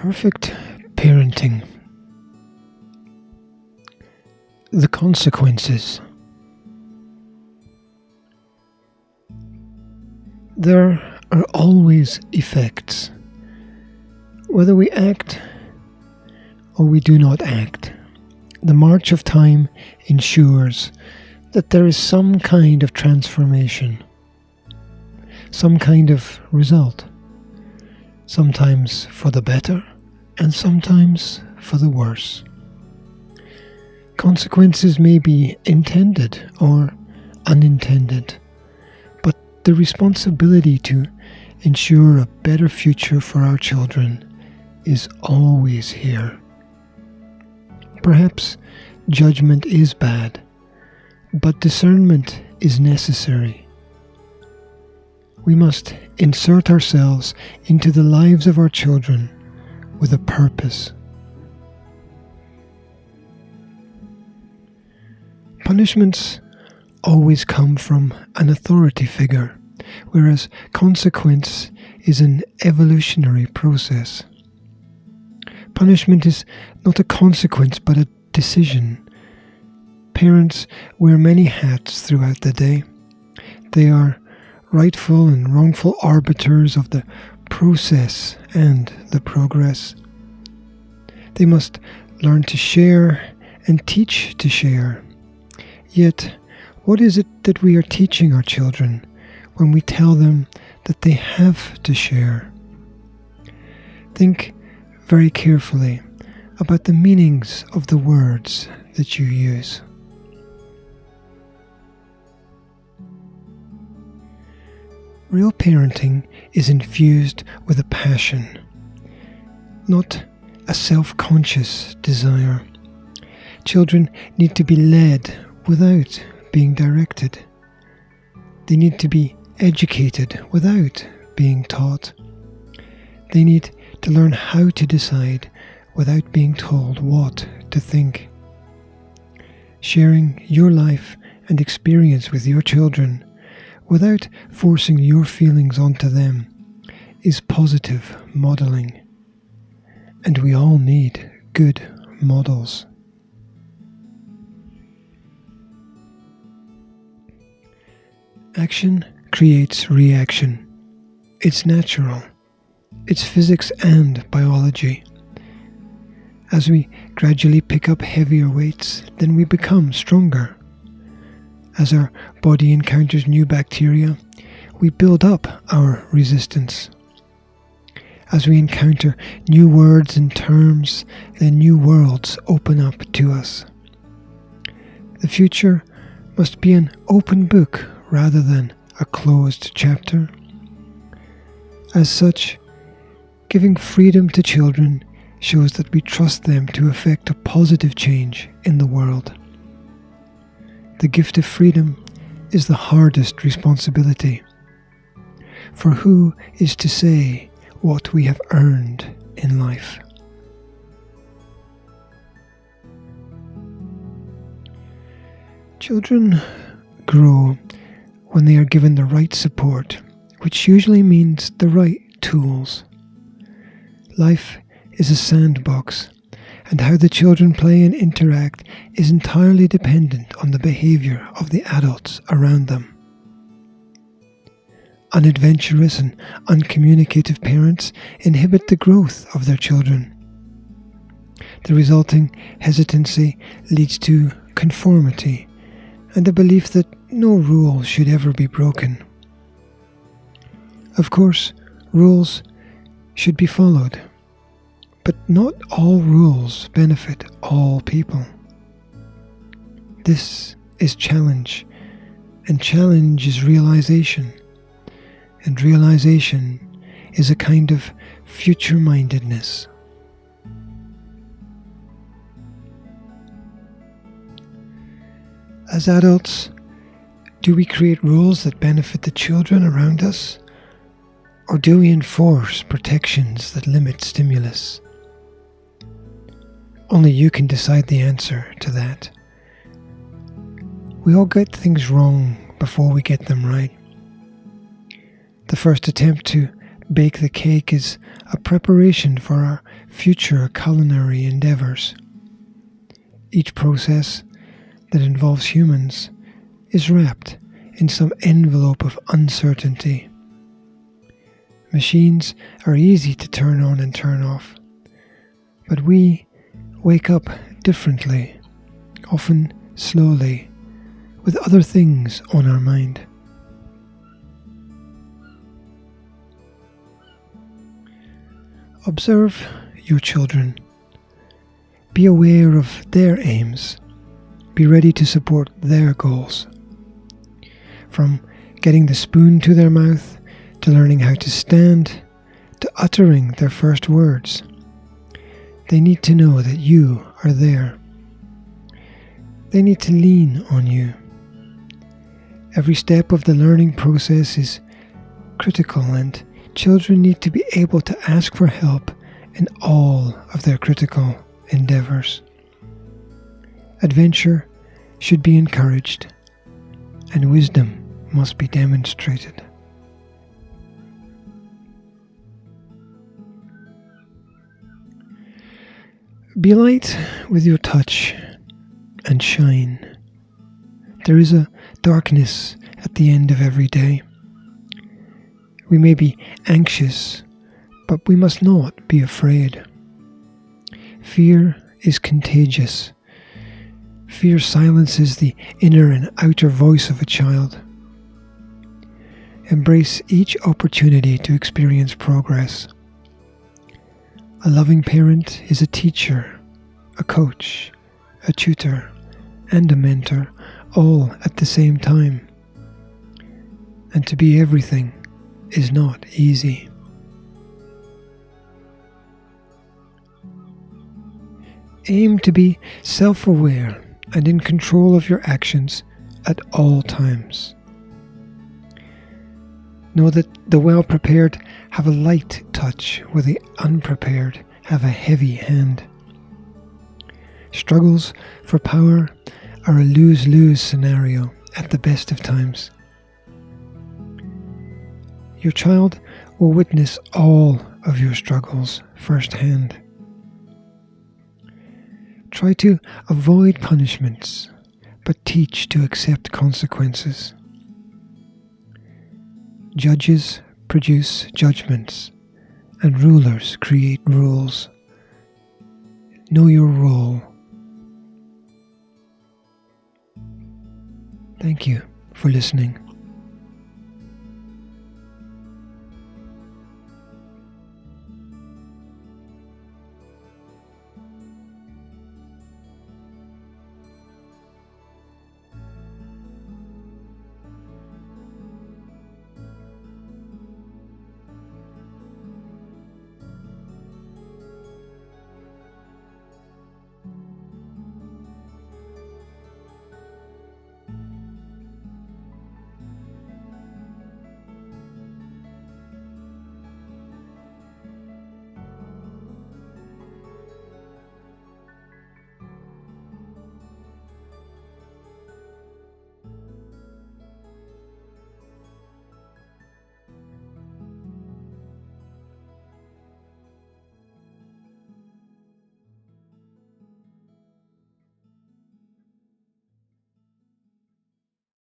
Imperfect parenting. The consequences. There are always effects, whether we act or we do not act. The march of time ensures that there is some kind of transformation, some kind of result, sometimes for the better and sometimes for the worse. Consequences may be intended or unintended, but the responsibility to ensure a better future for our children is always here. Perhaps judgment is bad, but discernment is necessary. We must insert ourselves into the lives of our children with a purpose. Punishments always come from an authority figure, whereas consequence is an evolutionary process. Punishment is not a consequence but a decision. Parents wear many hats throughout the day. They are rightful and wrongful arbiters of the process and the progress. They must learn to share and teach to share. Yet, what is it that we are teaching our children when we tell them that they have to share? Think very carefully about the meanings of the words that you use. Real parenting is infused with a passion, not a self-conscious desire. Children need to be led without being directed. They need to be educated without being taught. They need to learn how to decide without being told what to think. Sharing your life and experience with your children without forcing your feelings onto them is positive modelling. And we all need good models. Action creates reaction. It's natural. It's physics and biology. As we gradually pick up heavier weights, then we become stronger. As our body encounters new bacteria, we build up our resistance. As we encounter new words and terms, then new worlds open up to us. The future must be an open book rather than a closed chapter. As such, giving freedom to children shows that we trust them to effect a positive change in the world. The gift of freedom is the hardest responsibility. For who is to say what we have earned in life? Children grow when they are given the right support, which usually means the right tools. Life is a sandbox, and how the children play and interact is entirely dependent on the behaviour of the adults around them. Unadventurous and uncommunicative parents inhibit the growth of their children. The resulting hesitancy leads to conformity and the belief that no rule should ever be broken. Of course, rules should be followed, but not all rules benefit all people. This is challenge, and challenge is realization, and realization is a kind of future-mindedness. As adults, do we create rules that benefit the children around us? Or do we enforce protections that limit stimulus? Only you can decide the answer to that. We all get things wrong before we get them right. The first attempt to bake the cake is a preparation for our future culinary endeavours. Each process that involves humans is wrapped in some envelope of uncertainty. Machines are easy to turn on and turn off, but we wake up differently, often slowly, with other things on our mind. Observe your children. Be aware of their aims. Be ready to support their goals. From getting the spoon to their mouth, to learning how to stand, to uttering their first words, they need to know that you are there. They need to lean on you. Every step of the learning process is critical, and children need to be able to ask for help in all of their critical endeavours. Adventure should be encouraged, and wisdom must be demonstrated. Be light with your touch and shine. There is a darkness at the end of every day. We may be anxious, but we must not be afraid. Fear is contagious. Fear silences the inner and outer voice of a child. Embrace each opportunity to experience progress. A loving parent is a teacher, a coach, a tutor, and a mentor, all at the same time. And to be everything is not easy. Aim to be self-aware and in control of your actions at all times. Know that the well-prepared have a light touch, where the unprepared have a heavy hand. Struggles for power are a lose-lose scenario at the best of times. Your child will witness all of your struggles firsthand. Try to avoid punishments, but teach to accept consequences. Judges produce judgments, and rulers create rules. Know your role. Thank you for listening.